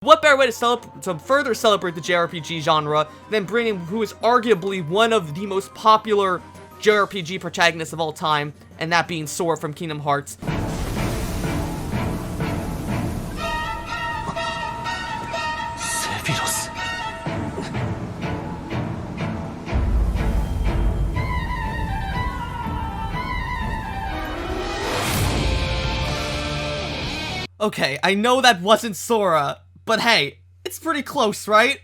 What better way to further celebrate the JRPG genre than bringing who is arguably one of the most popular JRPG protagonists of all time, and that being Sora from Kingdom Hearts. Okay, I know that wasn't Sora, but hey, it's pretty close, right?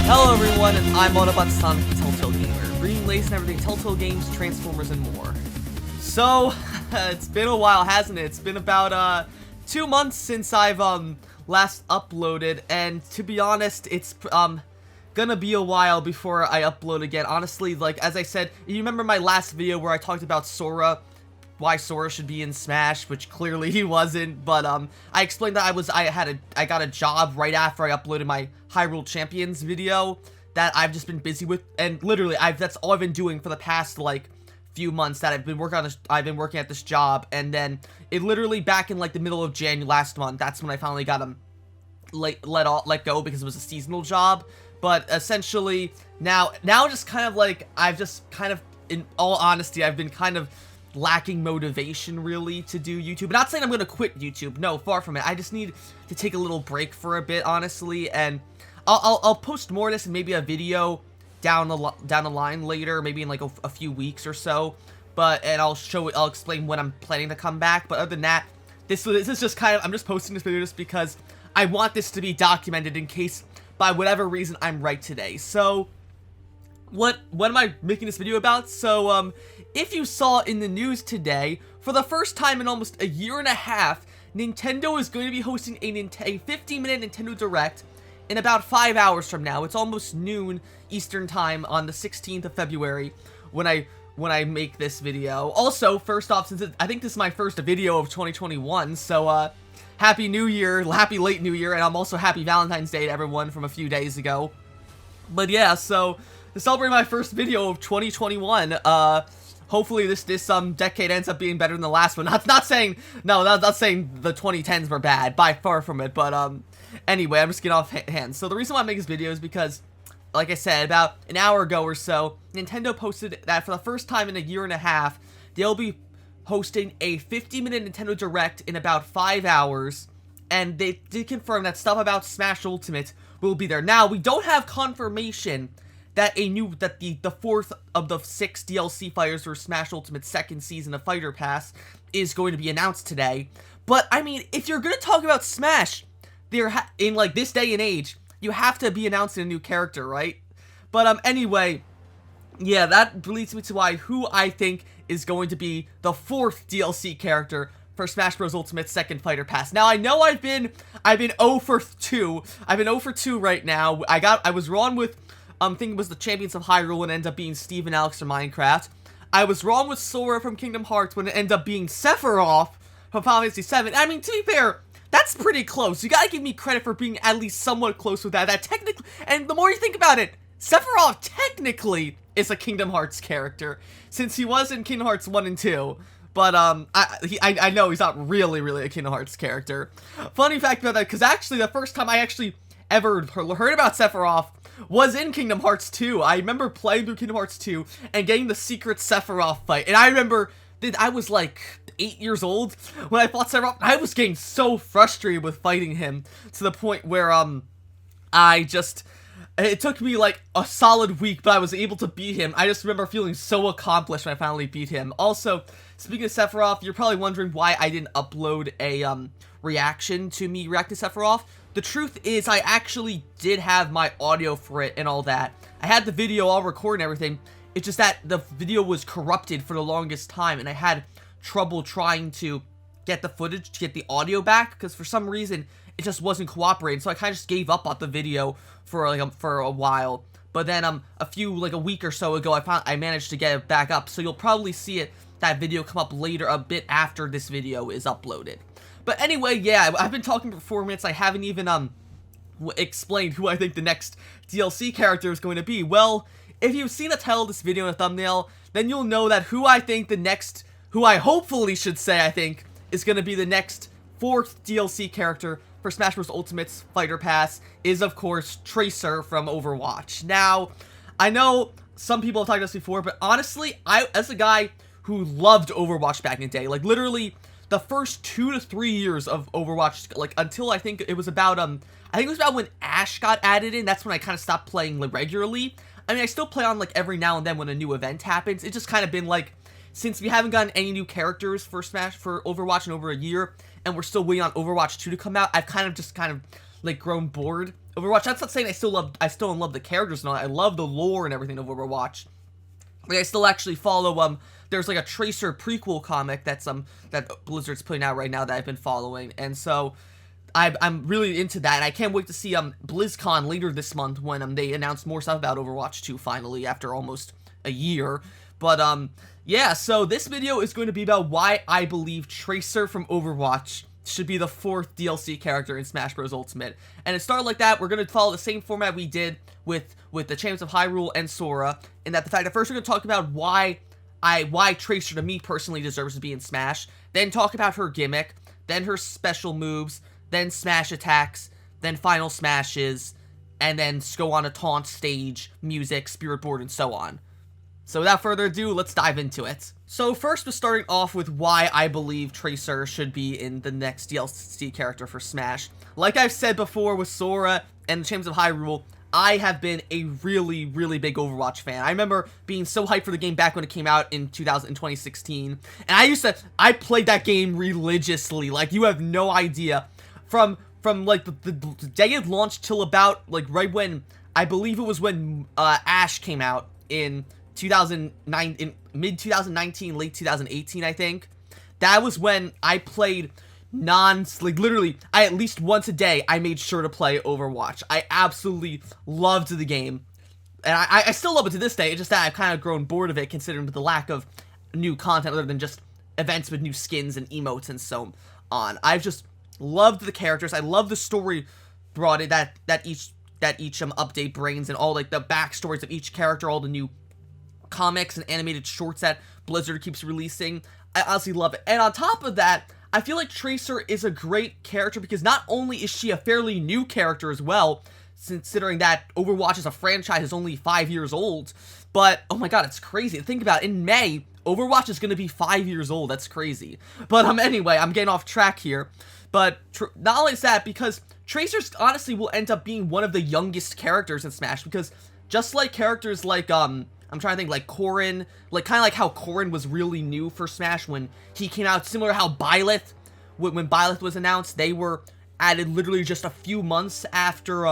Hello everyone, and I'm Autobot, Sonic the Telltale Gamer, bringing latest and everything Telltale games, Transformers, and more. So, it's been a while, hasn't it? It's been about, 2 months since I've, last uploaded, and to be honest, it's, gonna be a while before I upload again. Honestly, like, as I said, you remember my last video where I talked about Sora, why Sora should be in Smash, which clearly he wasn't, but, I explained that I got a job right after I uploaded my Hyrule Champions video that I've just been busy with, and literally, that's all I've been doing for the past, like, few months that I've been working at this job, and then it literally back in like the middle of January last month, that's when I finally got him let go because it was a seasonal job. But essentially now just kind of like I've just kind of, in all honesty, I've been kind of lacking motivation really to do YouTube. Not saying I'm gonna quit YouTube, no, far from it. I just need to take a little break for a bit, honestly, and I'll post more of this in maybe a video down the line later, maybe in like a few weeks or so, and I'll explain when I'm planning to come back. But other than that, this is just kind of, I'm just posting this video just because I want this to be documented in case by whatever reason I'm right today. So what am I making this video about? So if you saw in the news today, for the first time in almost a year and a half, Nintendo is going to be hosting a 50-minute Nintendo Direct in about 5 hours from now. It's almost noon Eastern time on the 16th of February when I make this video. Also, first off, since I think this is my first video of 2021, so happy New Year, happy late New Year, and I'm also happy Valentine's Day to everyone from a few days ago. But yeah, so to celebrate my first video of 2021, hopefully this decade ends up being better than the last one. Not saying the 2010s were bad, by far from it, but anyway, I'm just getting off hands. So the reason why I make this video is because, like I said, about an hour ago or so, Nintendo posted that for the first time in a year and a half, they'll be hosting a 50-minute Nintendo Direct in about 5 hours, and they did confirm that stuff about Smash Ultimate will be there. Now, we don't have confirmation that the fourth of the 6 DLC fighters for Smash Ultimate's second season of Fighter Pass is going to be announced today, but I mean, if you're gonna talk about Smash, in like this day and age, you have to be announcing a new character, right? But anyway, yeah, that leads me to who I think is going to be the 4th DLC character for Smash Bros. Ultimate's second Fighter Pass. Now, I know I've been 0 for 2. I've been 0 for 2 right now. I was wrong with thinking it was the Champions of Hyrule and ended up being Steve and Alex from Minecraft. I was wrong with Sora from Kingdom Hearts when it ended up being Sephiroth from Final Fantasy VII. I mean, to be fair, that's pretty close. You gotta give me credit for being at least somewhat close with that. That technically, and the more you think about it, Sephiroth technically is a Kingdom Hearts character, since he was in Kingdom Hearts 1 and 2. But, I know he's not really a Kingdom Hearts character. Funny fact about that, because actually the first time I actually ever heard about Sephiroth was in Kingdom Hearts 2. I remember playing through Kingdom Hearts 2 and getting the secret Sephiroth fight. And I remember that I was like 8 years old when I fought Sephiroth. I was getting so frustrated with fighting him to the point where, it took me like a solid week, but I was able to beat him. I just remember feeling so accomplished when I finally beat him. Also, speaking of Sephiroth, you're probably wondering why I didn't upload a, reaction to me reacting to Sephiroth. The truth is, I actually did have my audio for it and all that. I had the video all recorded and everything. It's just that the video was corrupted for the longest time, and I had trouble trying to get the footage, to get the audio back, because for some reason, it just wasn't cooperating. So I kind of just gave up on the video for a while. But then, a week or so ago, I managed to get it back up. So you'll probably see that video come up later, a bit after this video is uploaded. But anyway, yeah, I've been talking for 4 minutes. I haven't even, explained who I think the next DLC character is going to be. Well, if you've seen the title of this video and a thumbnail, then you'll know that who I hopefully should say I think is going to be the next 4th DLC character for Smash Bros. Ultimate's Fighter Pass is, of course, Tracer from Overwatch. Now, I know some people have talked about this before, but honestly, as a guy who loved Overwatch back in the day, like, literally, the first 2 to 3 years of Overwatch, like, until I think it was about, when Ash got added in, that's when I kind of stopped playing, like, regularly. I mean, I still play on, like, every now and then when a new event happens. It's just kind of been, like, since we haven't gotten any new characters for Overwatch in over a year, and we're still waiting on Overwatch 2 to come out, I've kind of, like, grown bored. Overwatch, that's not saying I still love the characters and all that. I love the lore and everything of Overwatch. Like, I still actually follow, there's, like, a Tracer prequel comic that Blizzard's putting out right now that I've been following, and so I'm really into that, and I can't wait to see, BlizzCon later this month when, they announce more stuff about Overwatch 2 finally, after almost a year. But, yeah, so this video is going to be about why I believe Tracer from Overwatch should be the 4th DLC character in Smash Bros. Ultimate. And it started like that. We're going to follow the same format we did with the Champs of Hyrule and Sora, in that the fact that first we're going to talk about why Tracer, to me personally, deserves to be in Smash, then talk about her gimmick, then her special moves, then smash attacks, then final smashes, and then go on a taunt stage, music, spirit board, and so on. So without further ado, let's dive into it. So first, we're starting off with why I believe Tracer should be in the next DLC character for Smash. Like I've said before with Sora and the Champs of Hyrule, I have been a really, really big Overwatch fan. I remember being so hyped for the game back when it came out in 2016. And I played that game religiously. Like, you have no idea. From like the day it launched till about, like, right when, I believe it was when Ash came out in 2009, in mid 2019, late 2018, I think. That was when I played like, literally, at least once a day, I made sure to play Overwatch. I absolutely loved the game. And I still love it to this day. It's just that I've kind of grown bored of it, considering the lack of new content other than just events with new skins and emotes and so on. I've just loved the characters. I love the story brought it that each update brings, and all, like, the backstories of each character, all the new comics and animated shorts that Blizzard keeps releasing. I honestly love it. And on top of that, I feel like Tracer is a great character because not only is she a fairly new character as well, considering that Overwatch as a franchise is only 5 years old, but, oh my god, it's crazy. Think about it. In May, Overwatch is going to be 5 years old. That's crazy. But, anyway, I'm getting off track here. But, not only is that, because Tracer honestly will end up being one of the youngest characters in Smash, because just like characters like, I'm trying to think, like Corrin, like, kind of like how Corrin was really new for Smash when he came out, similar to how Byleth, when Byleth was announced, they were added literally just a few months after,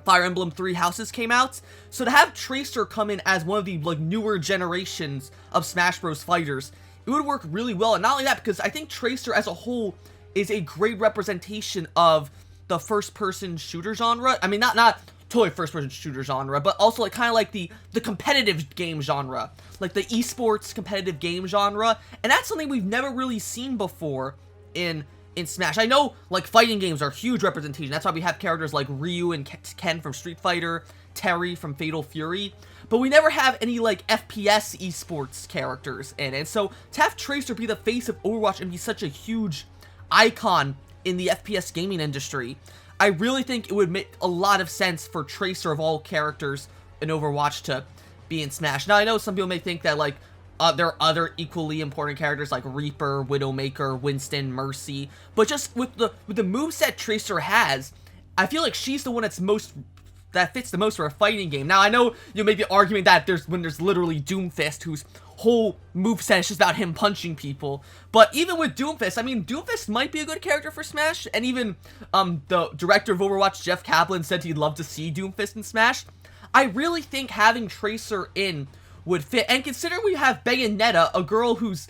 Fire Emblem 3 Houses came out. So to have Tracer come in as one of the, like, newer generations of Smash Bros. Fighters, it would work really well. And not only that, because I think Tracer as a whole is a great representation of the first-person shooter genre. I mean, not totally first-person shooter genre, but also, like, kind of like the competitive game genre, like the esports competitive game genre, and that's something we've never really seen before in Smash. I know, like, fighting games are huge representation. That's why we have characters like Ryu and Ken from Street Fighter, Terry from Fatal Fury, but we never have any, like, FPS esports characters in it. And so to have Tracer be the face of Overwatch and be such a huge icon in the FPS gaming industry, I really think it would make a lot of sense for Tracer of all characters in Overwatch to be in Smash. Now, I know some people may think that, like, there are other equally important characters like Reaper, Widowmaker, Winston, Mercy, but just with the moveset Tracer has, I feel like she's the one that fits the most for a fighting game. Now, I know you make the argument that there's literally Doomfist, whose whole moveset is just about him punching people. But even with Doomfist, I mean, Doomfist might be a good character for Smash, and even the director of Overwatch, Jeff Kaplan, said he'd love to see Doomfist in Smash. I really think having Tracer in would fit, and considering we have Bayonetta, a girl whose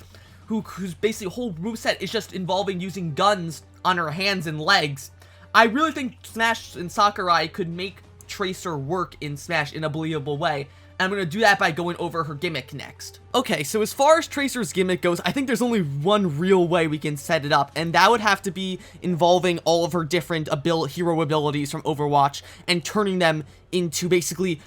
basically whole moveset is just involving using guns on her hands and legs, I really think Smash and Sakurai could make Tracer work in Smash in a believable way. and I'm going to do that by going over her gimmick next. Okay, so as far as Tracer's gimmick goes, I think there's only one real way we can set it up, and that would have to be involving all of her different hero abilities from Overwatch and turning them into basically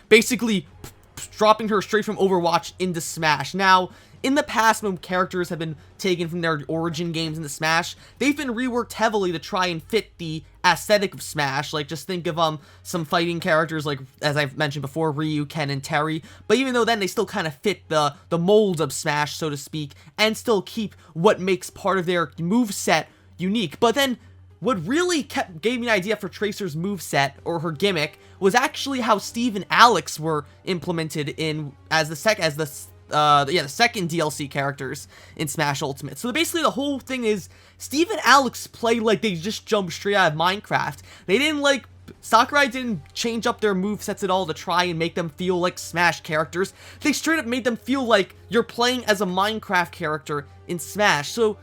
dropping her straight from Overwatch into Smash. Now, in the past, when characters have been taken from their origin games into Smash, they've been reworked heavily to try and fit the aesthetic of Smash. Like, just think of some fighting characters, like, as I've mentioned before, Ryu, Ken, and Terry. But even though then, they still kind of fit the mold of Smash, so to speak, and still keep what makes part of their moveset unique. But then, what really gave me an idea for Tracer's moveset, or her gimmick, was actually how Steve and Alex were implemented in as the second DLC characters in Smash Ultimate. So basically the whole thing is Steve and Alex play like they just jumped straight out of Minecraft. They didn't Sakurai didn't change up their movesets at all to try and make them feel like Smash characters. They straight up made them feel like you're playing as a Minecraft character in Smash. So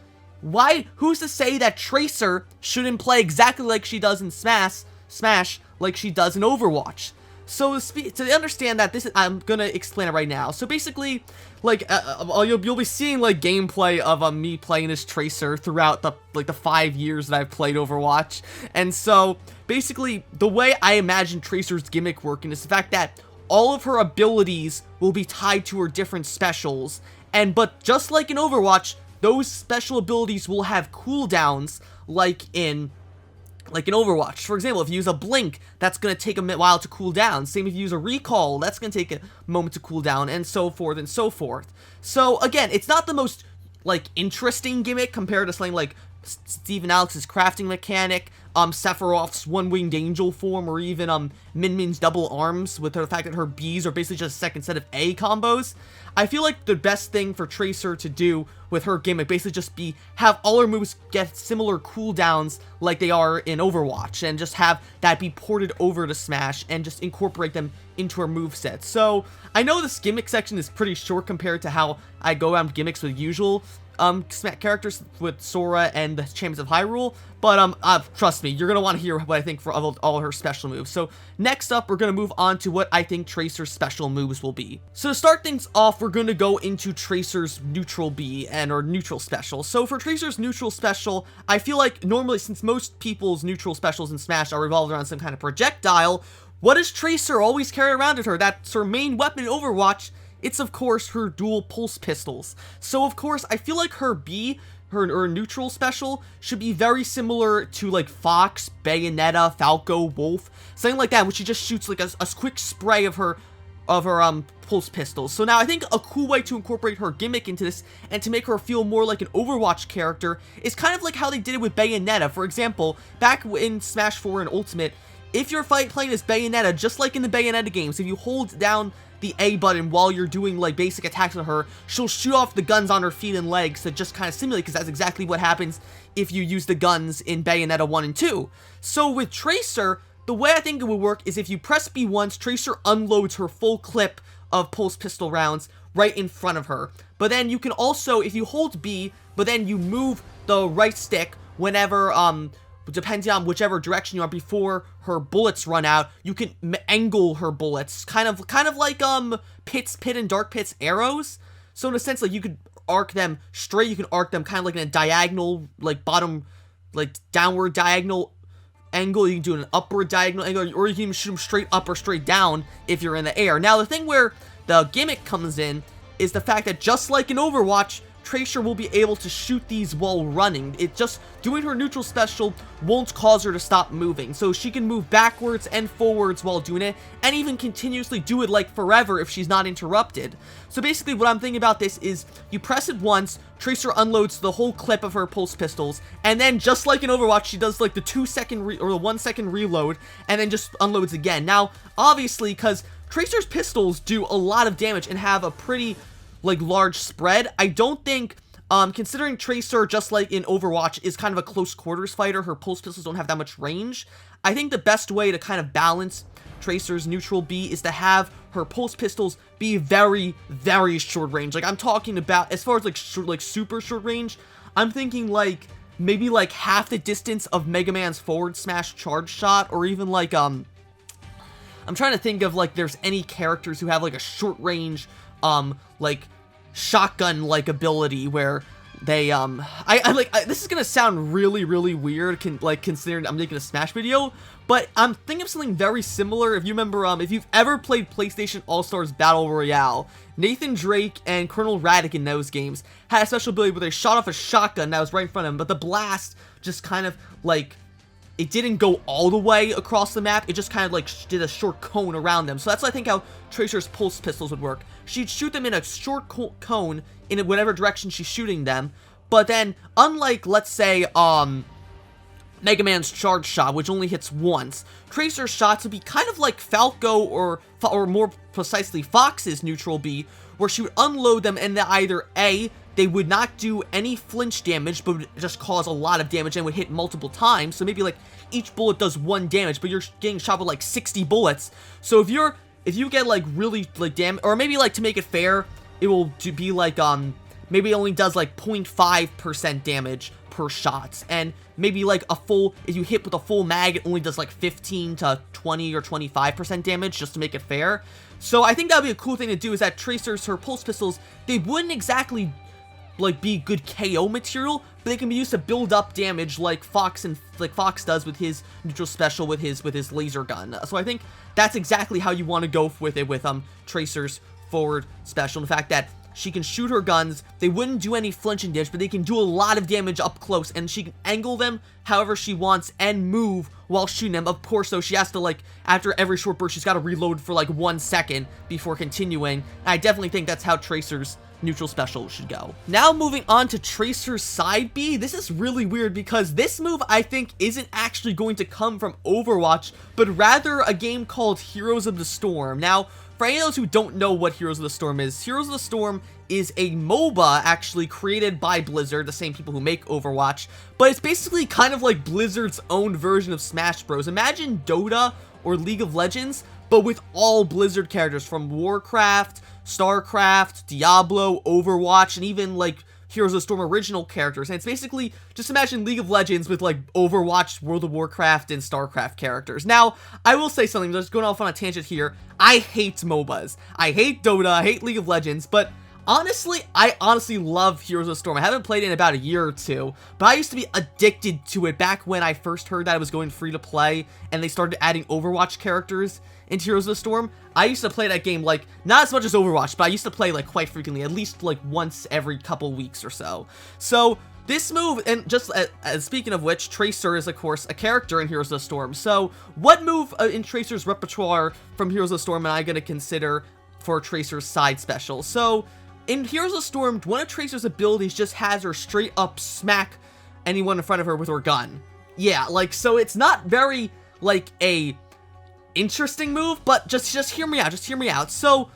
who's to say that Tracer shouldn't play exactly like she does in Smash like she does in Overwatch? So to understand that, I'm gonna explain it right now. So basically, you'll be seeing gameplay of me playing as Tracer throughout the 5 years that I've played Overwatch. And so basically, the way I imagine Tracer's gimmick working is the fact that all of her abilities will be tied to her different specials. But just like in Overwatch, those special abilities will have cooldowns like in Overwatch. For example, if you use a blink, that's going to take a while to cool down. Same if you use a recall, that's going to take a moment to cool down, and so forth and so forth. So again, it's not the most interesting gimmick compared to something like Steve and Alex's crafting mechanic, Sephiroth's one-winged angel form, or even Min Min's double arms, with the fact that her Bs are basically just a second set of A combos. I feel like the best thing for Tracer to do with her gimmick basically just have all her moves get similar cooldowns like they are in Overwatch, and just have that be ported over to Smash and just incorporate them into her moveset. So I know this gimmick section is pretty short compared to how I go around gimmicks with usual characters with Sora and the Champions of Hyrule, but trust me, you're gonna want to hear what I think for all her special moves. So next up, we're gonna move on to what I think Tracer's special moves will be. So to start things off, we're gonna go into Tracer's neutral B or neutral special. So for Tracer's neutral special, I feel like normally, since most people's neutral specials in Smash are revolved around some kind of projectile, what does Tracer always carry around with her? That's her main weapon in Overwatch. It's, of course, her dual pulse pistols. So, of course, I feel like her B, her neutral special, should be very similar to, Fox, Bayonetta, Falco, Wolf, something like that, which she just shoots, a quick spray of her pulse pistols. So now, I think a cool way to incorporate her gimmick into this, and to make her feel more like an Overwatch character, is kind of like how they did it with Bayonetta. For example, back in Smash 4 and Ultimate, if you're playing as Bayonetta, just like in the Bayonetta games, if you hold down the A button while you're doing basic attacks on her, she'll shoot off the guns on her feet and legs to just kind of simulate, because that's exactly what happens if you use the guns in Bayonetta 1 and 2. So with Tracer, the way I think it would work is if you press B once, Tracer unloads her full clip of pulse pistol rounds right in front of her. But then you can also, if you hold B, but then you move the right stick whenever, depending on whichever direction you are before her bullets run out, you can angle her bullets, kind of like Pit and Dark Pit's arrows. So in a sense, you could arc them straight, you can arc them kind of like in a diagonal, bottom, downward diagonal angle. You can do an upward diagonal angle, or you can even shoot them straight up or straight down if you're in the air. Now, the thing where the gimmick comes in is the fact that, just like in Overwatch, Tracer will be able to shoot these while running. It just, doing her neutral special won't cause her to stop moving. So she can move backwards and forwards while doing it, and even continuously do it forever if she's not interrupted. So basically what I'm thinking about this is, you press it once, Tracer unloads the whole clip of her pulse pistols, and then just like in Overwatch, she does the 2-second or the 1-second reload, and then just unloads again. Now, obviously, because Tracer's pistols do a lot of damage and have a pretty large spread, I don't think, considering Tracer, just like in Overwatch, is kind of a close quarters fighter, her pulse pistols don't have that much range. I think the best way to kind of balance Tracer's neutral B is to have her pulse pistols be very, very short range. I'm talking about, as far as super short range, I'm thinking maybe half the distance of Mega Man's forward smash charge shot, or even I'm trying to think of, like, there's any characters who have, like, a short range, like, shotgun-like ability where they, this is gonna sound really, really weird, considering I'm making a Smash video, but I'm thinking of something very similar. If you remember, if you've ever played PlayStation All-Stars Battle Royale, Nathan Drake and Colonel Raddick in those games had a special ability where they shot off a shotgun that was right in front of him, but the blast just kind of, like, it didn't go all the way across the map, it just kind of, like, did a short cone around them. So that's, I think, how Tracer's pulse pistols would work. She'd shoot them in a short cone in whatever direction she's shooting them, but then, unlike, let's say, Mega Man's charge shot, which only hits once, Tracer's shots would be kind of like Falco or more precisely Fox's neutral B, where she would unload them and either A, they would not do any flinch damage, but would just cause a lot of damage and would hit multiple times. So maybe like each bullet does 1 damage, but you're getting shot with like 60 bullets. So if you get like really like damage, or maybe like to make it fair, it will be like maybe it only does like 0.5% damage per shot, and maybe like if you hit with a full mag, it only does like 15 to 20 or 25% damage, just to make it fair. So I think that would be a cool thing to do, is that her pulse pistols, they wouldn't exactly like be good KO material, but they can be used to build up damage like Fox does with his neutral special with his laser gun. So I think that's exactly how you want to go with it with Tracer's forward special. The fact that she can shoot her guns, they wouldn't do any flinching damage, but they can do a lot of damage up close, and she can angle them however she wants and move while shooting them. Of course, though, she has to, like, after every short burst, she's got to reload for, like, 1 second before continuing. And I definitely think that's how Tracer's neutral special should go. Now moving on to Tracer's side B, this is really weird because this move, I think, isn't actually going to come from Overwatch, but rather a game called Heroes of the Storm. Now, for any of those who don't know what Heroes of the Storm is a MOBA actually created by Blizzard, the same people who make Overwatch, but it's basically kind of like Blizzard's own version of Smash Bros. Imagine Dota or League of Legends, but with all Blizzard characters from Warcraft, StarCraft, Diablo, Overwatch, and even like Heroes of the Storm original characters. And it's basically, just imagine League of Legends with like Overwatch, World of Warcraft, and StarCraft characters. Now, I will say something, just going off on a tangent here, I hate MOBAs. I hate Dota, I hate League of Legends, but honestly, I honestly love Heroes of the Storm. I haven't played it in about a year or two, but I used to be addicted to it back when I first heard that it was going free to play, and they started adding Overwatch characters into Heroes of the Storm. I used to play that game, like, not as much as Overwatch, but I used to play, like, quite frequently, at least, like, once every couple weeks or so. So, this move, and just speaking of which, Tracer is, of course, a character in Heroes of the Storm. So, what move in Tracer's repertoire from Heroes of the Storm am I going to consider for Tracer's side special? So, in Heroes of the Storm, one of Tracer's abilities just has her straight up smack anyone in front of her with her gun. Yeah, like, so it's not very, like, a interesting move, but just hear me out. So,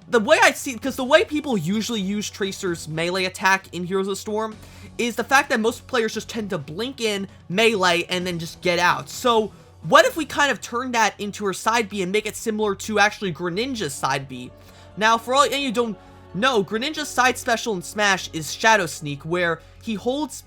the way I see, because the way people usually use Tracer's melee attack in Heroes of the Storm is the fact that most players just tend to blink in, melee, and then just get out. So, what if we kind of turn that into her side B and make it similar to actually Greninja's side B? Now, for all you don't know, Greninja's side special in Smash is Shadow Sneak, where he holds,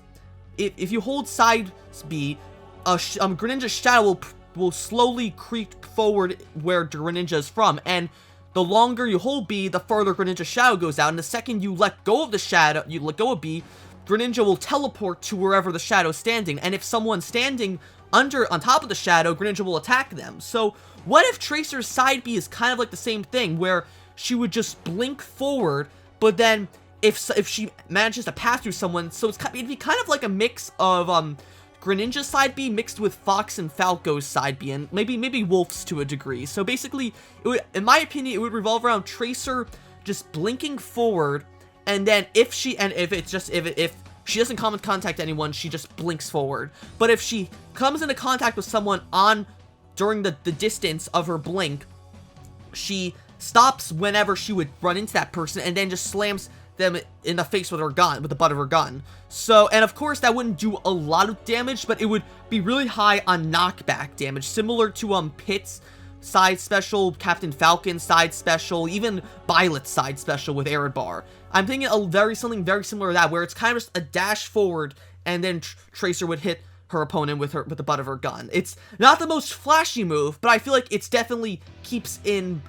if you hold side B, Greninja's shadow will slowly creep forward where Greninja is from, and the longer you hold B, the farther Greninja's shadow goes out, and the second you let go of the shadow, you let go of B, Greninja will teleport to wherever the shadow is standing, and if someone's standing on top of the shadow, Greninja will attack them. So, what if Tracer's side B is kind of like the same thing, where she would just blink forward, but then if she manages to pass through someone, so it'd be kind of like a mix of Greninja's side B mixed with Fox and Falco's side B, and maybe Wolf's to a degree. So basically, in my opinion, it would revolve around Tracer just blinking forward, and then if she doesn't come in contact with anyone, she just blinks forward. But if she comes into contact with someone during the distance of her blink, she stops whenever she would run into that person, and then just slams them in the face with her gun, with the butt of her gun. So, and of course, that wouldn't do a lot of damage, but it would be really high on knockback damage, similar to Pit's side special, Captain Falcon's side special, even Violet's side special with Eridbar. I'm thinking something very similar to that, where it's kind of just a dash forward, and then Tracer would hit her opponent with the butt of her gun. It's not the most flashy move, but I feel like it's definitely keeps in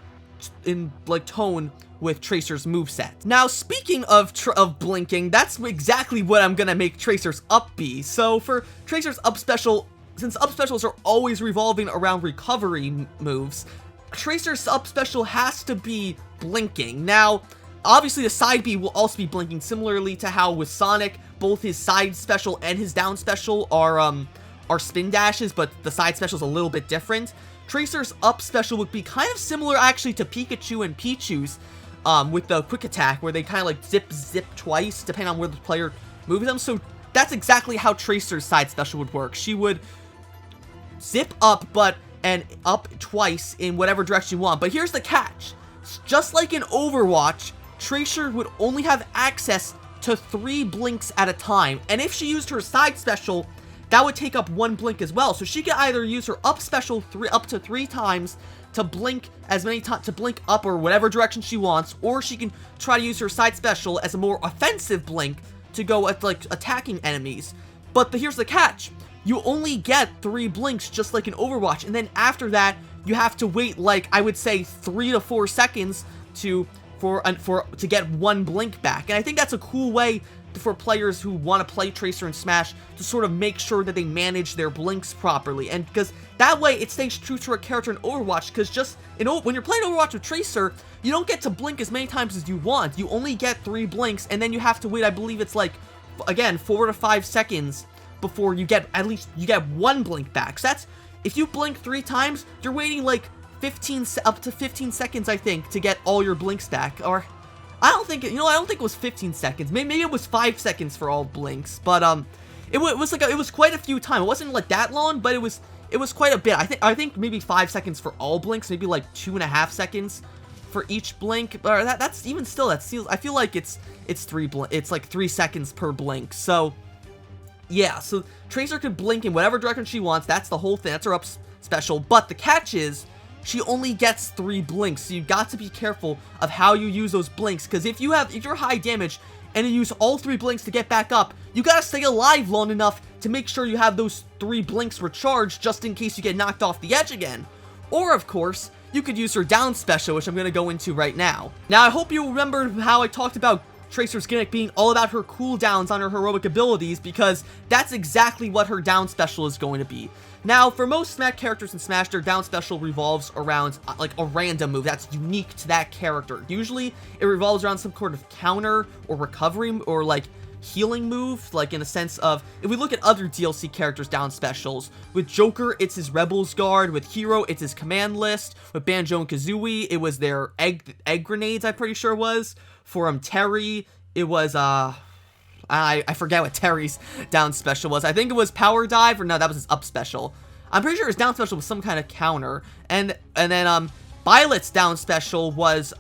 like tone with Tracer's moveset. Now, speaking of blinking, that's exactly what I'm gonna make Tracer's up be. So for Tracer's up special, since up specials are always revolving around recovery moves, Tracer's up special has to be blinking. Now, obviously the side B will also be blinking, similarly to how with Sonic, both his side special and his down special are spin dashes, but the side special is a little bit different. Tracer's up special would be kind of similar actually to Pikachu and Pichu's with the quick attack, where they kind of like zip twice depending on where the player moves them. So that's exactly how Tracer's side special would work. She would zip up and up twice in whatever direction you want. But here's the catch. Just like in Overwatch, Tracer would only have access to 3 blinks at a time. And if she used her side special, that would take up 1 blink as well. So she could either use her up special up to 3 times to blink as many times, to blink up or whatever direction she wants, or she can try to use her side special as a more offensive blink to go at like attacking enemies. But here's the catch. You only get 3 blinks just like in Overwatch, and then after that you have to wait like I would say 3 to 4 seconds to get 1 blink back. And I think that's a cool way for players who want to play Tracer and Smash to sort of make sure that they manage their blinks properly, and because that way it stays true to a character in Overwatch. Because just when you're playing Overwatch with Tracer, you don't get to blink as many times as you want. You only get 3 blinks, and then you have to wait, I believe it's like, again, 4 to 5 seconds before you get 1 blink back. So that's, if you blink 3 times, you're waiting like up to 15 seconds, I think, to get all your blinks back. Or I don't think it was 15 seconds. Maybe it was 5 seconds for all blinks. But it was quite a few times. It wasn't like that long, but it was quite a bit. I think maybe 5 seconds for all blinks, maybe like 2.5 seconds for each blink. But that's even still, I feel like it's like 3 seconds per blink. So yeah, so Tracer could blink in whatever direction she wants. That's the whole thing. That's her up special. But the catch is, she only gets 3 blinks, so you've got to be careful of how you use those blinks, because if you're high damage and you use all 3 blinks to get back up, you gotta stay alive long enough to make sure you have those 3 blinks recharged just in case you get knocked off the edge again. Or, of course, you could use her down special, which I'm gonna go into right now. Now, I hope you remember how I talked about Tracer's gimmick being all about her cooldowns on her heroic abilities, because that's exactly what her down special is going to be. Now, for most Smash characters in Smash, their down special revolves around like a random move that's unique to that character. Usually, it revolves around some sort of counter or recovery or like healing move, like in a sense of, if we look at other DLC characters' down specials, with Joker, it's his Rebels Guard, with Hero, it's his Command List, with Banjo and Kazooie, it was their egg grenades, I'm pretty sure it was. For Terry, it was, I forget what Terry's down special was. I think it was Power Dive, or no, that was his up special. I'm pretty sure his down special was some kind of counter. And then, Violet's down special was, it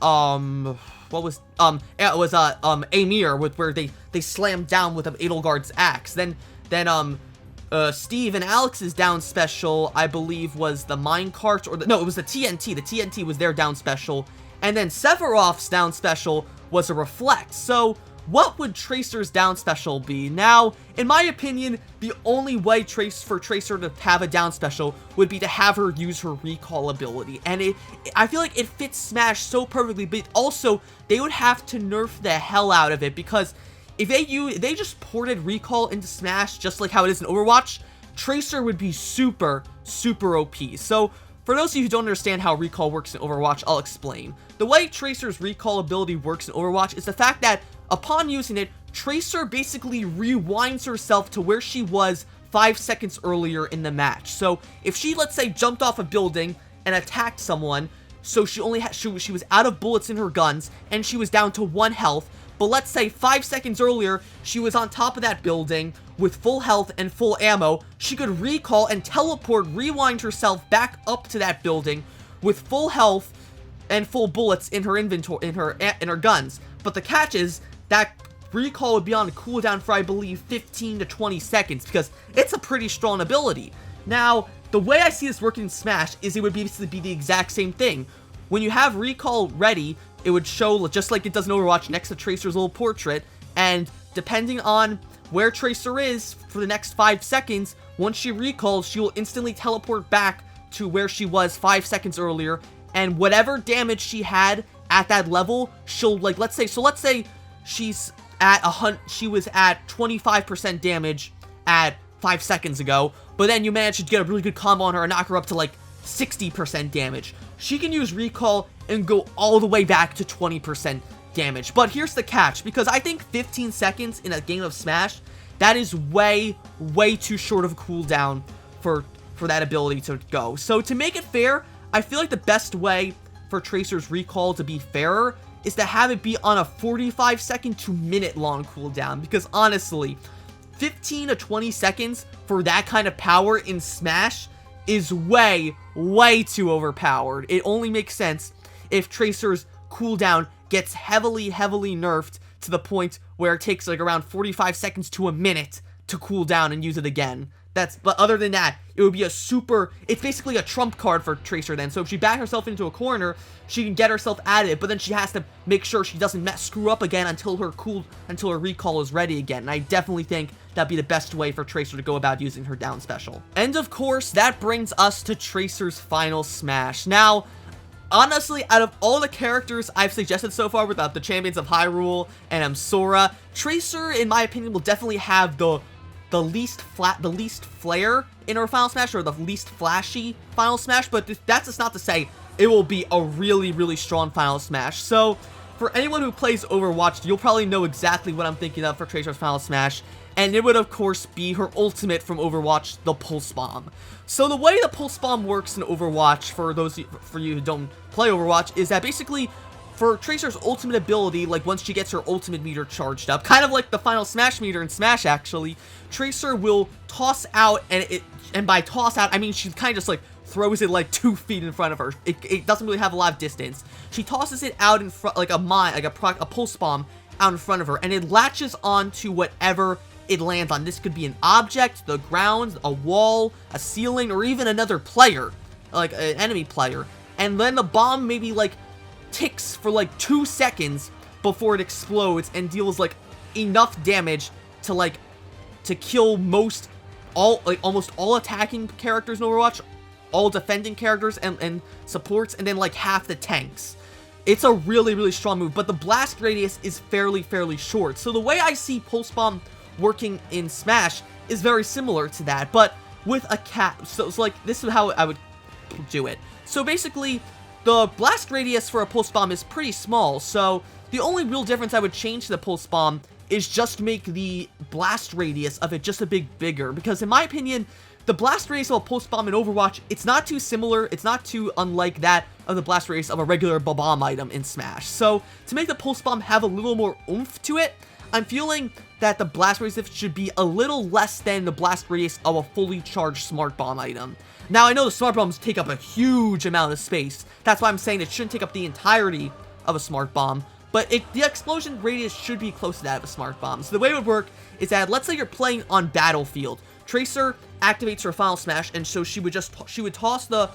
was, Amir, where they slammed down with Edelgard's axe. Then, Steve and Alex's down special, I believe, was the minecart, no, it was the TNT. The TNT was their down special. And then Sephiroth's down special was a Reflect. So, what would Tracer's down special be? Now, in my opinion, the only way for Tracer to have a down special would be to have her use her recall ability. And I feel like it fits Smash so perfectly, but also, they would have to nerf the hell out of it, because if they just ported recall into Smash just like how it is in Overwatch, Tracer would be super, super OP. So, for those of you who don't understand how recall works in Overwatch, I'll explain. The way Tracer's recall ability works in Overwatch is the fact that upon using it, Tracer basically rewinds herself to where she was 5 seconds earlier in the match. So if she, let's say, jumped off a building and attacked someone, so she was out of bullets in her guns and she was down to 1 health, but let's say 5 seconds earlier, she was on top of that building with full health and full ammo, she could recall and rewind herself back up to that building with full health and full bullets in her inventory, in her guns. But the catch is that recall would be on a cooldown for, I believe, 15 to 20 seconds, because it's a pretty strong ability. Now, the way I see this working in Smash is it would basically be the exact same thing. When you have recall ready, it would show, just like it does in Overwatch, next to Tracer's little portrait, and depending on where Tracer is for the next 5 seconds once she recalls, she will instantly teleport back to where she was 5 seconds earlier, and whatever damage she had at that level, she'll, like, let's say she's at she was at 25% damage at 5 seconds ago, but then you managed to get a really good combo on her and knock her up to like 60% damage. She can use recall and go all the way back to 20% damage. But here's the catch, because I think 15 seconds in a game of Smash, that is way too short of a cooldown for that ability to go. So to make it fair, I feel like the best way for Tracer's recall to be fairer is to have it be on a 45-second to minute-long cooldown, because honestly, 15 to 20 seconds for that kind of power in Smash is way too overpowered. It only makes sense if Tracer's cooldown gets heavily nerfed to the point where it takes like around 45 seconds to a minute to cool down and use it again. But other than that, it would be it's basically a trump card for Tracer then. So if she backs herself into a corner, she can get herself at it, but then she has to make sure she doesn't screw up again until her recall is ready again. And I definitely think that'd be the best way for Tracer to go about using her down special. And of course, that brings us to Tracer's final smash. Now, honestly, out of all the characters I've suggested so far without the Champions of Hyrule and Sora, Tracer, in my opinion, will definitely have the least flair in her final smash, or the least flashy final smash, but that's just not to say it will be a really strong final smash. So for anyone who plays Overwatch, you'll probably know exactly what I'm thinking of for Tracer's final smash, and it would of course be her ultimate from Overwatch, the Pulse Bomb. So the way the Pulse Bomb works in Overwatch, for you who don't play Overwatch, is that basically for Tracer's ultimate ability, like once she gets her ultimate meter charged up, kind of like the final smash meter in Smash actually, Tracer will toss out, and by toss out, I mean she kind of just like throws it like 2 feet in front of her. It doesn't really have a lot of distance. She tosses it out in front, like a pulse bomb out in front of her, and it latches onto whatever it lands on. This could be an object, the ground, a wall, a ceiling, or even another player, like an enemy player. And then the bomb maybe like ticks for like 2 seconds before it explodes and deals like enough damage to kill almost all attacking characters in Overwatch, all defending characters and supports, and then like half the tanks. It's a really strong move, but the blast radius is fairly short. So the way I see Pulse Bomb working in Smash is very similar to that, but with a cap. So it's like, this is how I would do it. So basically, the blast radius for a Pulse Bomb is pretty small, so the only real difference I would change to the Pulse Bomb is just make the blast radius of it just a bit bigger, because in my opinion, the blast radius of a Pulse Bomb in Overwatch, it's not too similar, it's not too unlike that of the blast radius of a regular bomb item in Smash. So, to make the Pulse Bomb have a little more oomph to it, I'm feeling that the blast radius should be a little less than the blast radius of a fully charged Smart Bomb item. Now, I know the Smart Bombs take up a huge amount of space, that's why I'm saying it shouldn't take up the entirety of a Smart Bomb, but the explosion radius should be close to that of a Smart Bomb. So the way it would work is that, let's say you're playing on Battlefield, Tracer activates her final smash, and so she would toss the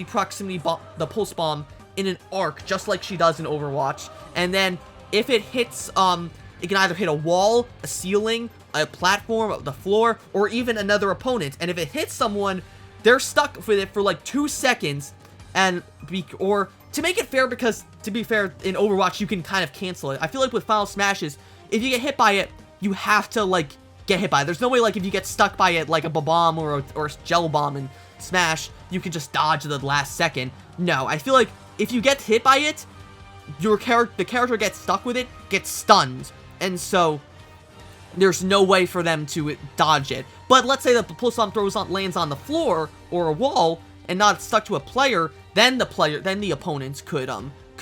proximity bomb, the Pulse Bomb, in an arc, just like she does in Overwatch, and then if it hits, it can either hit a wall, a ceiling, a platform, the floor, or even another opponent, and if it hits someone, they're stuck with it for like 2 seconds, or to make it fair, because to be fair, in Overwatch you can kind of cancel it. I feel like with final smashes, if you get hit by it, you have to like get hit by it. There's no way like if you get stuck by it like a bomb or a gel bomb in Smash, you can just dodge the last second. No, I feel like if you get hit by it, the character gets stuck with it, gets stunned, and so there's no way for them to dodge it. But let's say that the Pulse Bomb lands on the floor or a wall and not stuck to a player, then the opponents could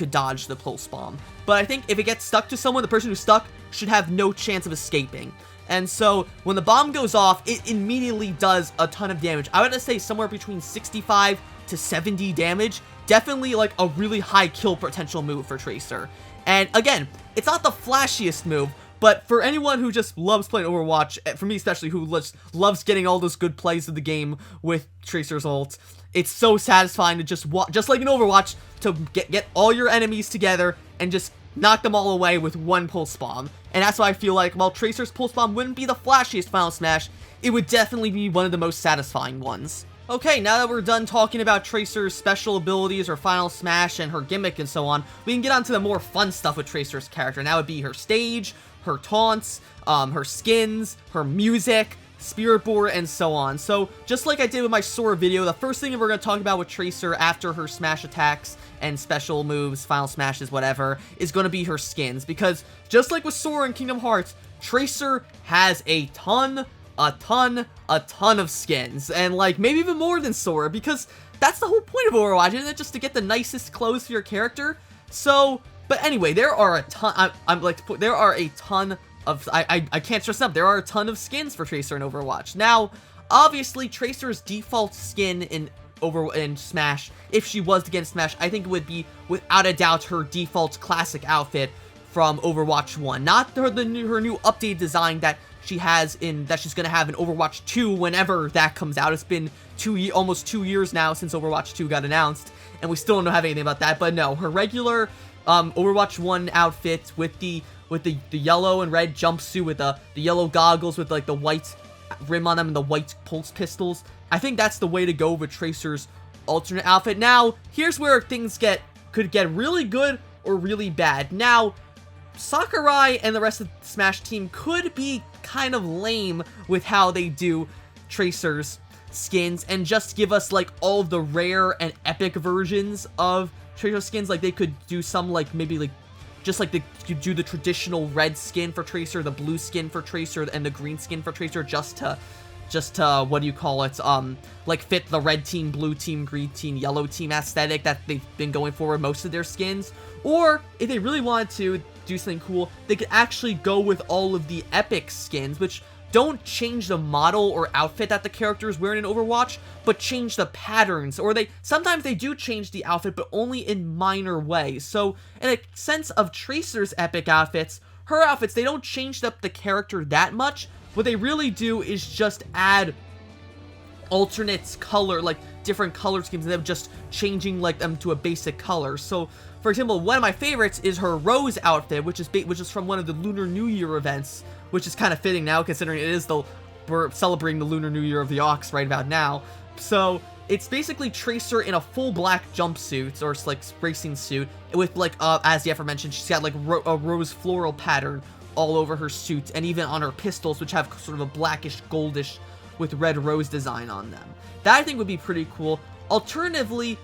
dodge the Pulse Bomb. But I think if it gets stuck to someone, the person who's stuck should have no chance of escaping. And so when the bomb goes off, it immediately does a ton of damage. I would say somewhere between 65 to 70 damage. Definitely like a really high kill potential move for Tracer. And again, it's not the flashiest move, but for anyone who just loves playing Overwatch, for me especially, who loves getting all those good plays of the game with Tracer's ult, it's so satisfying to just like in Overwatch, to get all your enemies together and just knock them all away with one Pulse Bomb. And that's why I feel like, while Tracer's Pulse Bomb wouldn't be the flashiest final smash, it would definitely be one of the most satisfying ones. Okay, now that we're done talking about Tracer's special abilities, her final smash, and her gimmick and so on, we can get on to the more fun stuff with Tracer's character. And that would be her stage, her taunts, her skins, her music, spirit board, and so on. So, just like I did with my Sora video, the first thing we're going to talk about with Tracer after her smash attacks and special moves, final smashes, whatever, is going to be her skins. Because, just like with Sora in Kingdom Hearts, Tracer has a ton of skins, and like maybe even more than Sora, because that's the whole point of Overwatch, isn't it? Just to get the nicest clothes for your character. So, but anyway, there are a ton. There are a ton of. I can't stress enough. There are a ton of skins for Tracer in Overwatch. Now, obviously, Tracer's default skin in Smash, if she was to get in Smash, I think it would be without a doubt her default classic outfit from Overwatch 1, not her new updated design that she has that she's gonna have in Overwatch 2 whenever that comes out. It's been almost 2 years now since Overwatch 2 got announced, and we still don't have anything about that. But no, her regular Overwatch 1 outfit with the yellow and red jumpsuit with the yellow goggles with like the white rim on them and the white pulse pistols. I think that's the way to go with Tracer's alternate outfit. Now, here's where things could get really good or really bad. Now, Sakurai and the rest of the Smash team could be kind of lame with how they do Tracer's skins and just give us like all of the rare and epic versions of Tracer skins. Like they could do some like maybe like just like you do the traditional red skin for Tracer, the blue skin for Tracer, and the green skin for Tracer just to what do you call it, like fit the red team, blue team, green team, yellow team aesthetic that they've been going for with most of their skins. Or if they really wanted to do something cool, they could actually go with all of the epic skins, which don't change the model or outfit that the character is wearing in Overwatch, but change the patterns. Or sometimes they do change the outfit, but only in minor ways. So in a sense of Tracer's epic outfits, her outfits, they don't change up the character that much. What they really do is just add alternate color, like different color schemes, instead of just changing like them to a basic color. So, for example, one of my favorites is her Rose outfit, which is from one of the Lunar New Year events, which is kind of fitting now considering we're celebrating the Lunar New Year of the Ox right about now. So it's basically Tracer in a full black jumpsuit or like racing suit with like as the aforementioned, she's got like a rose floral pattern all over her suit, and even on her pistols, which have sort of a blackish goldish with red rose design on them. That I think would be pretty cool. Alternatively,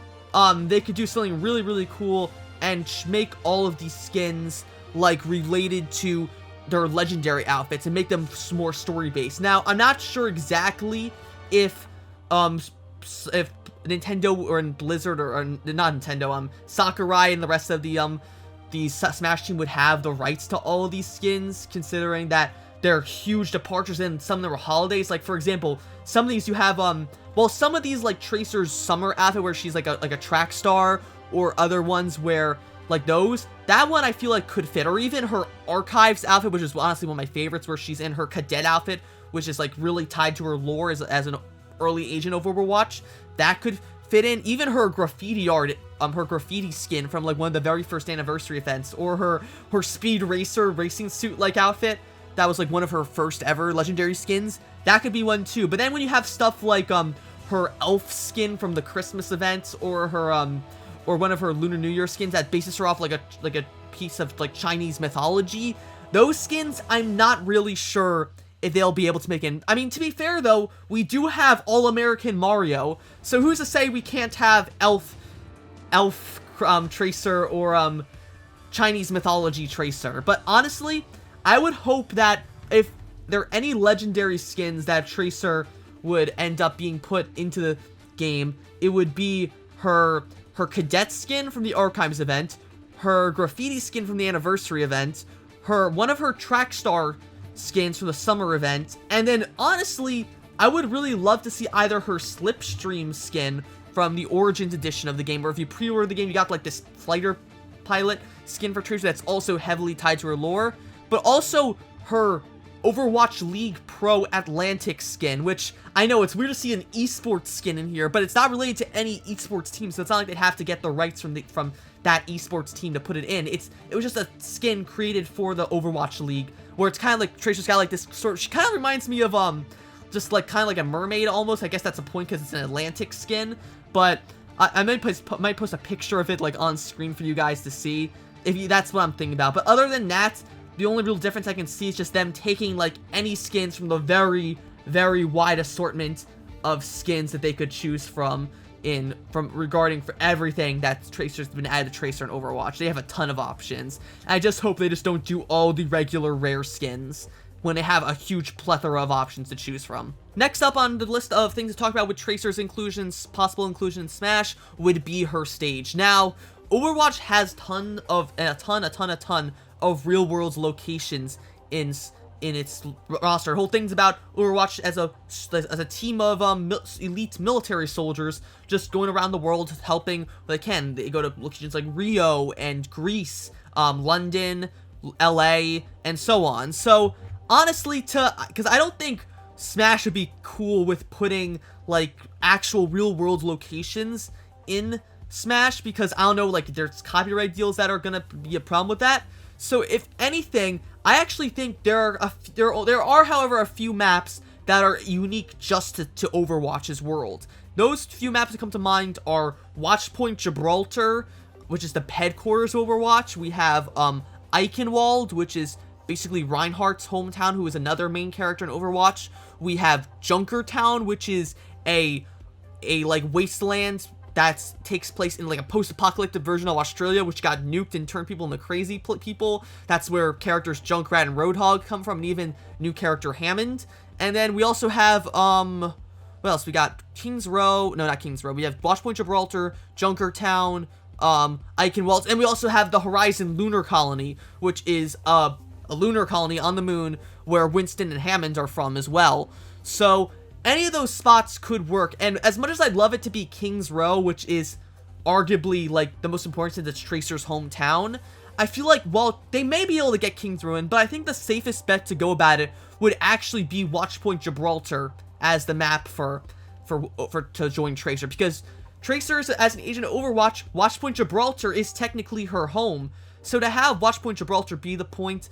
they could do something really, really cool and make all of these skins like related to their legendary outfits and make them more story based. Now, I'm not sure exactly if Nintendo or Blizzard or not Nintendo, Sakurai and the rest of the Smash team would have the rights to all of these skins, considering that they're huge departures and some of them are holidays. Like, for example, some of these you have, well, some of these, like Tracer's summer outfit where she's like a track star, or other ones where, like those, that one I feel like could fit. Or even her Archives outfit, which is honestly one of my favorites, where she's in her cadet outfit, which is like really tied to her lore as an early agent of Overwatch. That could fit in. Even her graffiti art, her graffiti skin from like one of the very first anniversary events, or her Speed Racer racing suit like outfit, that was like one of her first ever legendary skins. That could be one too. But then when you have stuff like her elf skin from the Christmas event, or her or one of her Lunar New Year skins that bases her off like a piece of like Chinese mythology, those skins I'm not really sure if they'll be able to make in. I mean, to be fair though, we do have All-American Mario, so who's to say we can't have elf Tracer or Chinese mythology Tracer. But honestly, I would hope that if there are any legendary skins that Tracer would end up being put into the game, it would be her cadet skin from the Archives event, her graffiti skin from the anniversary event, one of her track star skins from the summer event, and then honestly, I would really love to see either her Slipstream skin from the Origins edition of the game, or if you pre-order the game, you got like this fighter pilot skin for Tracer that's also heavily tied to her lore, but also her Overwatch League Pro Atlantic skin, which I know it's weird to see an esports skin in here, but it's not related to any esports team, so it's not like they'd have to get the rights from that esports team to put it in. It was just a skin created for the Overwatch League, where it's kind of like Tracer's got like this sort of, she kind of reminds me of just like kind of like a mermaid almost. I guess that's a point because it's an Atlantic skin, but I might post a picture of it like on screen for you guys to see if that's what I'm thinking about. But other than that, the only real difference I can see is just them taking like any skins from the very, very wide assortment of skins that they could choose from regarding for everything that Tracer's been added to Tracer in Overwatch. They have a ton of options. I just hope they just don't do all the regular rare skins when they have a huge plethora of options to choose from. Next up on the list of things to talk about with Tracer's possible inclusion in Smash would be her stage. Now, Overwatch has a ton of real world locations in its roster. Whole thing's about Overwatch as a team of elite military soldiers just going around the world helping where they can. They go to locations like Rio and Greece, London, LA, and so on. So honestly, because I don't think Smash would be cool with putting like actual real world locations in Smash, because I don't know, like there's copyright deals that are gonna be a problem with that. So if anything, I actually think there are however a few maps that are unique just to Overwatch's world. Those few maps that come to mind are Watchpoint Gibraltar, which is the headquarters of Overwatch. We have Eichenwald, which is basically Reinhardt's hometown, who is another main character in Overwatch. We have Junkertown, which is a like wasteland that takes place in like a post-apocalyptic version of Australia, which got nuked and turned people into crazy people. That's where characters Junkrat and Roadhog come from, and even new character Hammond. And then we also have what else? We got Kings Row. No, not Kings Row. We have Watchpoint Gibraltar, Junkertown, Eichenwald, and we also have the Horizon Lunar Colony, which is a lunar colony on the moon where Winston and Hammond are from as well. So any of those spots could work, and as much as I'd love it to be Kings Row, which is arguably like the most important since it's Tracer's hometown, I feel like, well, they may be able to get Kings Row in, but I think the safest bet to go about it would actually be Watchpoint Gibraltar as the map to join Tracer, because Tracer, as an agent of Overwatch, Watchpoint Gibraltar is technically her home. So to have Watchpoint Gibraltar be the point,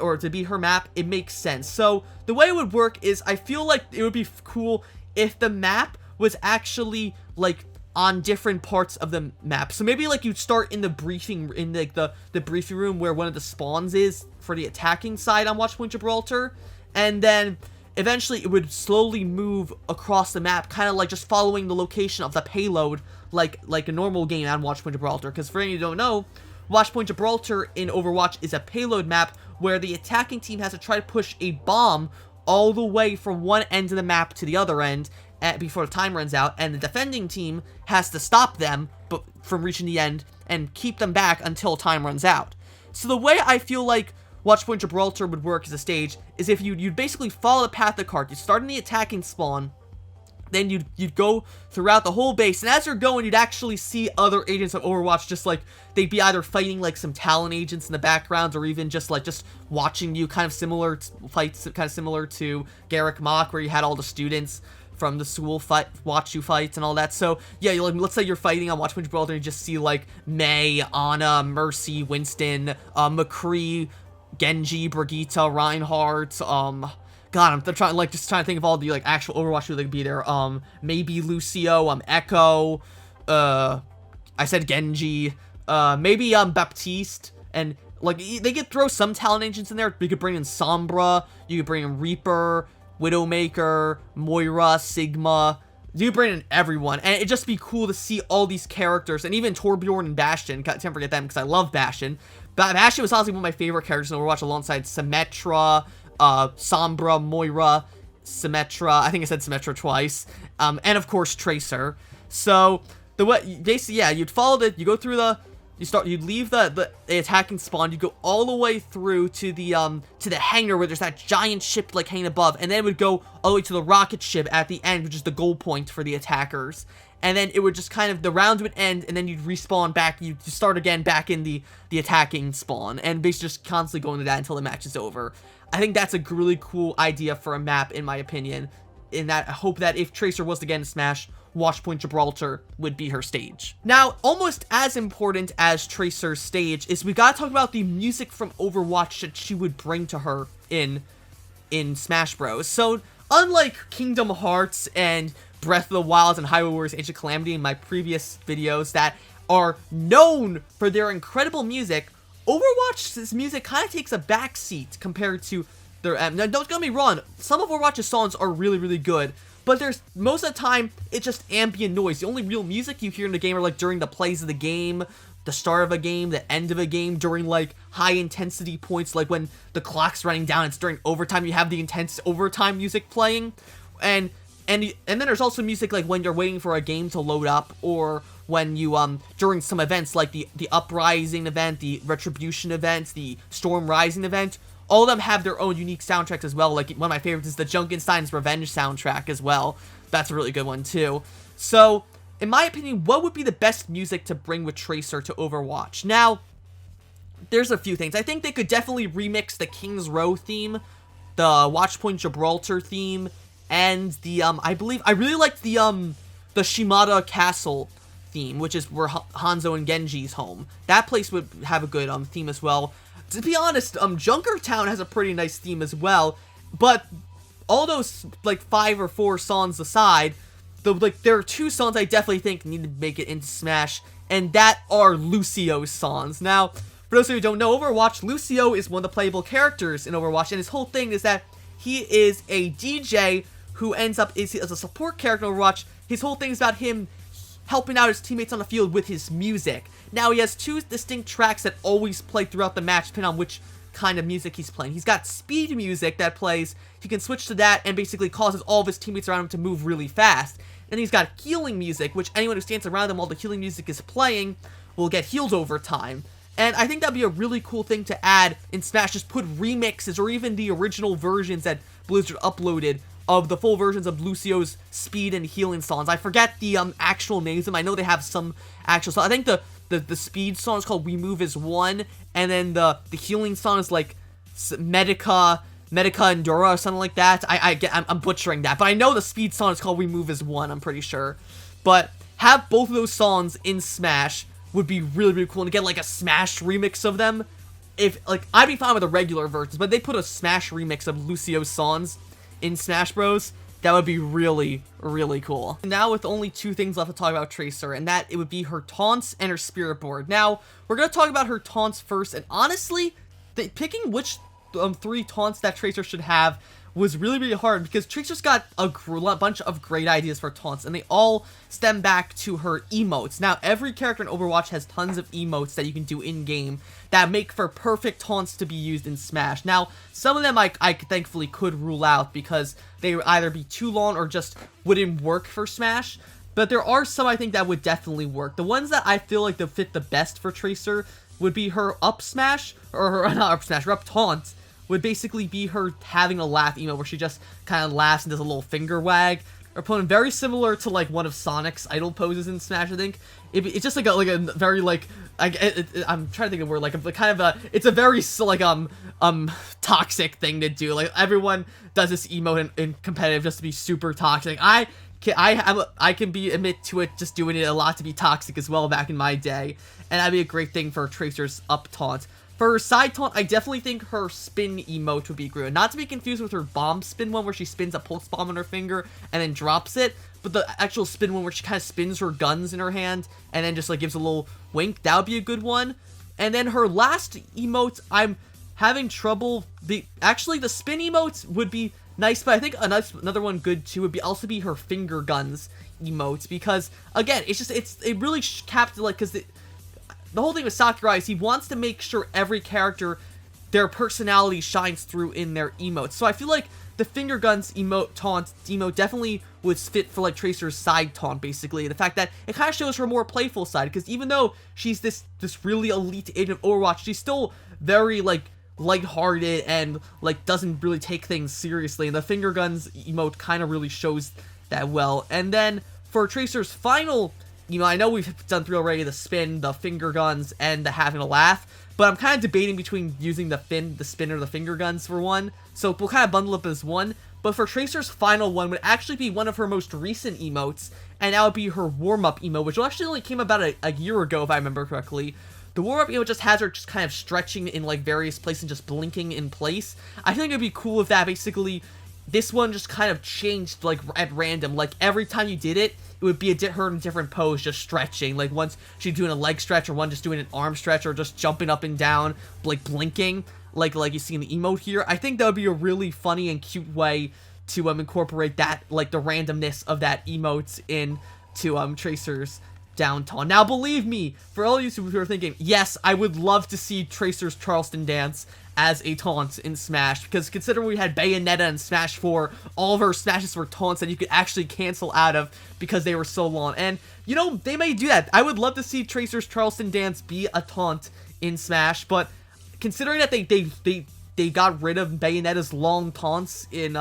or to be her map, it makes sense. So the way it would work is, I feel like it would be cool if the map was actually like on different parts of the map. So maybe like you'd start in the briefing, in like the briefing room where one of the spawns is for the attacking side on Watchpoint Gibraltar, and then eventually it would slowly move across the map, kind of like just following the location of the payload, like a normal game on Watchpoint Gibraltar. Because for any of you who don't know, Watchpoint Gibraltar in Overwatch is a payload map where the attacking team has to try to push a bomb all the way from one end of the map to the other end before the time runs out, and the defending team has to stop them from reaching the end and keep them back until time runs out. So the way I feel like Watchpoint Gibraltar would work as a stage is if you'd basically follow the path of the card. You start in the attacking spawn, then you'd go throughout the whole base, and as you're going, you'd actually see other agents of Overwatch, just like they'd be either fighting like some Talon agents in the background, or even just watching you, kind of similar to Garrick Mock, where you had all the students from the school watch you fight and all that. So yeah, let's say you're fighting on Watchpoint Gibraltar, and you just see like Mei, Ana, Mercy, Winston, McCree, Genji, Brigitte, Reinhardt, God, I'm trying to think of all the like actual Overwatch who could be there. Maybe Lucio, Echo, I said Genji, maybe Baptiste, and like they could throw some talent agents in there. You could bring in Sombra, you could bring in Reaper, Widowmaker, Moira, Sigma. You could bring in everyone, and it'd just be cool to see all these characters, and even Torbjorn and Bastion. Can't forget them because I love Bastion. Bastion was honestly one of my favorite characters in Overwatch, alongside Symmetra, Sombra, Moira, Symmetra. I think I said Symmetra twice. And of course Tracer. So the way basically, yeah, you'd follow you go through you'd leave the attacking spawn, you go all the way through to the hangar where there's that giant ship like hanging above, and then it would go all the way to the rocket ship at the end, which is the goal point for the attackers. And then it would just kind of, the round would end, and then you'd respawn back, you'd start again back in the attacking spawn, and basically just constantly going to that until the match is over. I think that's a really cool idea for a map, in my opinion, in that I hope that if Tracer was to get in Smash, Watchpoint Gibraltar would be her stage. Now, almost as important as Tracer's stage is we gotta talk about the music from Overwatch that she would bring to her in Smash Bros. So, unlike Kingdom Hearts and Breath of the Wild and Hyrule Warriors Age of Calamity in my previous videos that are known for their incredible music, Overwatch's music kind of takes a backseat compared to their... Now, don't get me wrong, some of Overwatch's songs are really, really good, but there's, most of the time, it's just ambient noise. The only real music you hear in the game are, like, during the plays of the game, the start of a game, the end of a game, during, like, high-intensity points, like when the clock's running down, it's during overtime, you have the intense overtime music playing, and then there's also music, like, when you're waiting for a game to load up, or when you, during some events, like the Uprising event, the Retribution event, the Storm Rising event, all of them have their own unique soundtracks as well. Like, one of my favorites is the Junkenstein's Revenge soundtrack as well. That's a really good one, too. So, in my opinion, what would be the best music to bring with Tracer to Overwatch? Now, there's a few things. I think they could definitely remix the King's Row theme, the Watchpoint Gibraltar theme, and the, I really liked the Shimada Castle theme, which is where Hanzo and Genji's home. That place would have a good, theme as well. To be honest, Junkertown has a pretty nice theme as well, but all those, like, 5 or 4 songs aside, there are 2 songs I definitely think need to make it into Smash, and that are Lucio's songs. Now, for those of you who don't know Overwatch, Lucio is one of the playable characters in Overwatch, and his whole thing is that he is a DJ who ends up as a support character in Overwatch. His whole thing is about him helping out his teammates on the field with his music. Now, he has 2 distinct tracks that always play throughout the match, depending on which kind of music he's playing. He's got speed music that plays. He can switch to that and basically causes all of his teammates around him to move really fast. And he's got healing music, which anyone who stands around him while the healing music is playing will get healed over time. And I think that'd be a really cool thing to add in Smash. Just put remixes or even the original versions that Blizzard uploaded of the full versions of Lucio's speed and healing songs. I forget the actual names of them. I know they have some actual songs. I think the speed song is called We Move As One, and then the healing song is like Medica Endura or something like that. I'm butchering that, but I know the speed song is called We Move As One, I'm pretty sure. But have both of those songs in Smash would be really, really cool, and to get like a Smash remix of them. If, like, I'd be fine with the regular versions, but they put a Smash remix of Lucio's songs in Smash Bros, that would be really, really cool. Now, with only 2 things left to talk about Tracer, and that it would be her taunts and her spirit board. Now, we're gonna talk about her taunts first, and honestly, picking which 3 taunts that Tracer should have was really, really hard, because Tracer's got a bunch of great ideas for taunts, and they all stem back to her emotes. Now, every character in Overwatch has tons of emotes that you can do in-game that make for perfect taunts to be used in Smash. Now, some of them I thankfully could rule out because they would either be too long or just wouldn't work for Smash, but there are some I think that would definitely work. The ones that I feel like that fit the best for Tracer would be her up smash, or her, not up smash, her up taunt, would basically be her having a laugh emote where she just kind of laughs and does a little finger wag. Her opponent, very similar to like one of Sonic's idol poses in Smash, I think. It's just like a very like, I'm trying to think of a word, like a kind of a, it's a very like toxic thing to do. Like everyone does this emote in competitive just to be super toxic. I can admit to it, just doing it a lot to be toxic as well back in my day, and that'd be a great thing for Tracer's up taunt. For her side taunt, I definitely think her spin emote would be great. Not to be confused with her bomb spin one where she spins a pulse bomb on her finger and then drops it, but the actual spin one where she kind of spins her guns in her hand and then just like gives a little wink. That would be a good one. And then her last emote, I'm having trouble. Actually, the spin emotes would be nice, but I think another one good too would also be her finger guns emotes, because again, it really captured, like, because the whole thing with Sakurai is he wants to make sure every character, their personality shines through in their emotes. So I feel like the finger guns taunt definitely would fit for like Tracer's side taunt, basically. The fact that it kind of shows her more playful side, because even though she's this really elite agent of Overwatch, she's still very like lighthearted and like doesn't really take things seriously, and the finger guns emote kind of really shows that well. And then for Tracer's final, I know we've done 3 already, the spin, the finger guns, and the having a laugh, but I'm kind of debating between using the spin, or the finger guns for one, so we'll kind of bundle up as one. But for Tracer's final one would actually be one of her most recent emotes, and that would be her warm-up emote, which actually only came about a year ago, if I remember correctly. The warm-up emote just has her just kind of stretching in like various places and just blinking in place. I think it would be cool if that basically this one just kind of changed, like, at random. Like, every time you did it, it would be her in a different pose, just stretching. Like, once she's doing a leg stretch, or one just doing an arm stretch, or just jumping up and down, like, blinking, like you see in the emote here. I think that would be a really funny and cute way to incorporate that, like, the randomness of that emote into Tracer's down taunt. Now, believe me, for all of you who are thinking, yes, I would love to see Tracer's Charleston dance as a taunt in Smash, because considering we had Bayonetta in Smash 4, all of her Smashes were taunts that you could actually cancel out of because they were so long. And, you know, they may do that. I would love to see Tracer's Charleston dance be a taunt in Smash, but considering that they got rid of Bayonetta's long taunts in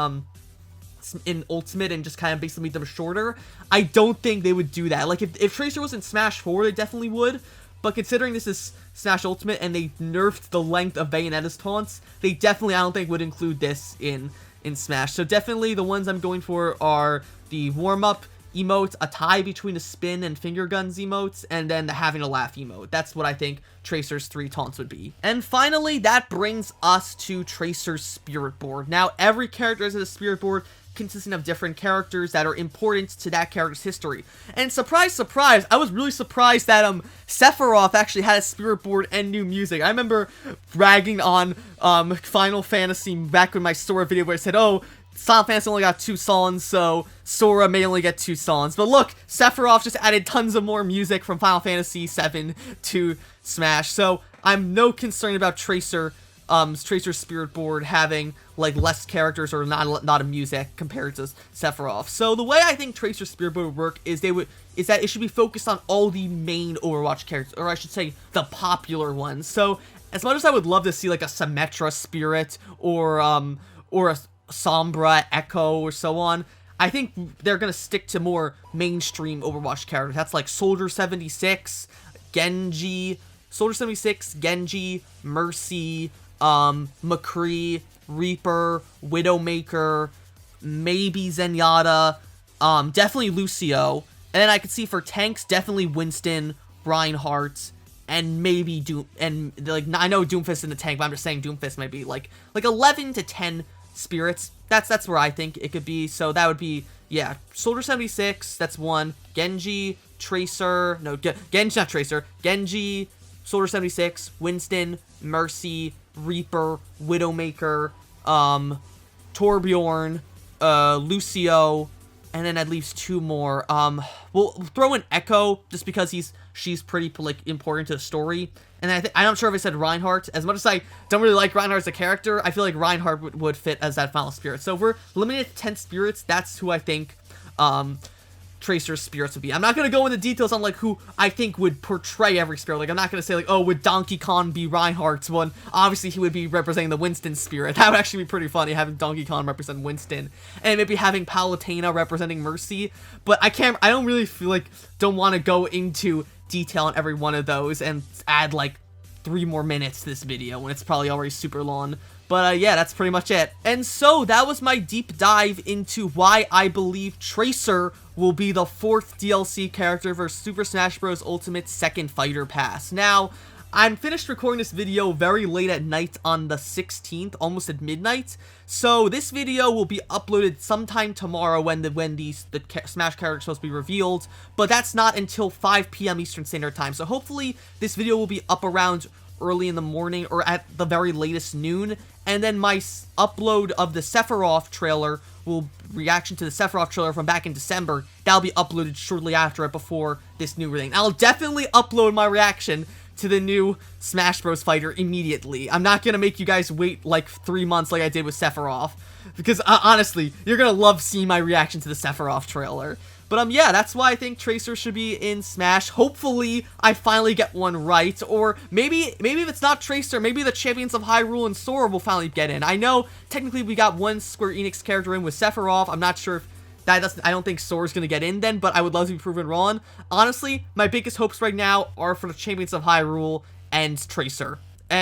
Ultimate and just kind of basically made them shorter, I don't think they would do that. Like, if Tracer was in Smash 4, they definitely would, but considering this is Smash Ultimate and they nerfed the length of Bayonetta's taunts, they definitely, I don't think, would include this in Smash. So definitely the ones I'm going for are the warm-up emote, a tie between the spin and finger guns emotes, and then the having a laugh emote. That's what I think Tracer's 3 taunts would be. And finally, that brings us to Tracer's Spirit Board. Now, every character has a Spirit Board consisting of different characters that are important to that character's history. And surprise, surprise, I was really surprised that Sephiroth actually had a Spirit Board and new music. I remember bragging on Final Fantasy back in my Sora video where I said, oh, Final Fantasy only got 2 songs, so Sora may only get 2 songs. But look, Sephiroth just added tons of more music from Final Fantasy 7 to Smash, so I'm no concern about Tracer's Spirit Board having, like, less characters or not a music compared to Sephiroth. So the way I think Tracer's Spirit Board would work is that it should be focused on all the main Overwatch characters, or I should say the popular ones. So as much as I would love to see, like, a Symmetra Spirit or a Sombra, Echo, or so on, I think they're gonna stick to more mainstream Overwatch characters. That's like Soldier 76, Genji, Mercy, McCree, Reaper, Widowmaker, maybe Zenyatta, definitely Lucio, and then I could see for tanks, definitely Winston, Reinhardt, and maybe Doom, and, like, I know Doomfist in the tank, but I'm just saying Doomfist might be, like 11 to 10 spirits. That's where I think it could be, so that would be, yeah, Soldier 76, that's one, Genji, Tracer, no, Genji, not Tracer, Genji, Soldier 76, Winston, Mercy, Reaper, Widowmaker, Torbjorn, Lucio, and then at least 2 more. We'll throw in Echo just because she's pretty, like, important to the story. And I'm not sure if I said Reinhardt. As much as I don't really like Reinhardt as a character, I feel like Reinhardt would fit as that final spirit. So if we're limited to 10 spirits, that's who I think Tracer's spirits would be. I'm not going to go into details on, like, who I think would portray every spirit. Like, I'm not going to say, like, oh, would Donkey Kong be Reinhardt's one? Obviously, he would be representing the Winston spirit. That would actually be pretty funny, having Donkey Kong represent Winston. And maybe having Palutena representing Mercy. But I don't really feel like, don't want to go into detail on every one of those and add, like, 3 more minutes to this video when it's probably already super long. But yeah, that's pretty much it. And so that was my deep dive into why I believe Tracer will be the 4th DLC character for Super Smash Bros. Ultimate Second Fighter Pass. Now, I'm finished recording this video very late at night on the 16th, almost at midnight. So this video will be uploaded sometime tomorrow when the Smash character is supposed to be revealed. But that's not until 5 p.m. Eastern Standard Time. So hopefully this video will be up around early in the morning or at the very latest noon, and then my upload of the Sephiroth trailer reaction to the Sephiroth trailer from back in December, that'll be uploaded shortly after it before this new thing. I'll definitely upload my reaction to the new Smash Bros. Fighter immediately. I'm not gonna make you guys wait like 3 months like I did with Sephiroth, because honestly, you're gonna love seeing my reaction to the Sephiroth trailer. But yeah, that's why I think Tracer should be in Smash. Hopefully, I finally get one right. Or maybe if it's not Tracer, maybe the Champions of Hyrule and Sora will finally get in. I know, technically, we got one Square Enix character in with Sephiroth. I'm not sure if I don't think Sora's gonna get in then, but I would love to be proven wrong. Honestly, my biggest hopes right now are for the Champions of Hyrule and Tracer.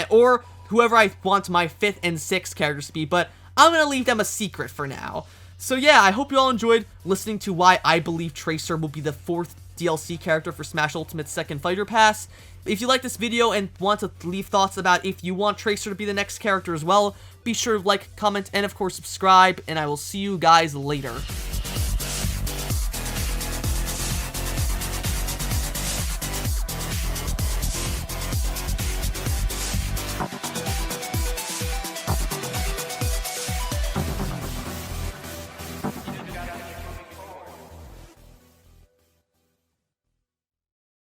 Or whoever I want my 5th and 6th characters to be, but I'm gonna leave them a secret for now. So yeah, I hope you all enjoyed listening to why I believe Tracer will be the 4th DLC character for Smash Ultimate's Second Fighter Pass. If you like this video and want to leave thoughts about if you want Tracer to be the next character as well, be sure to like, comment, and of course subscribe, and I will see you guys later.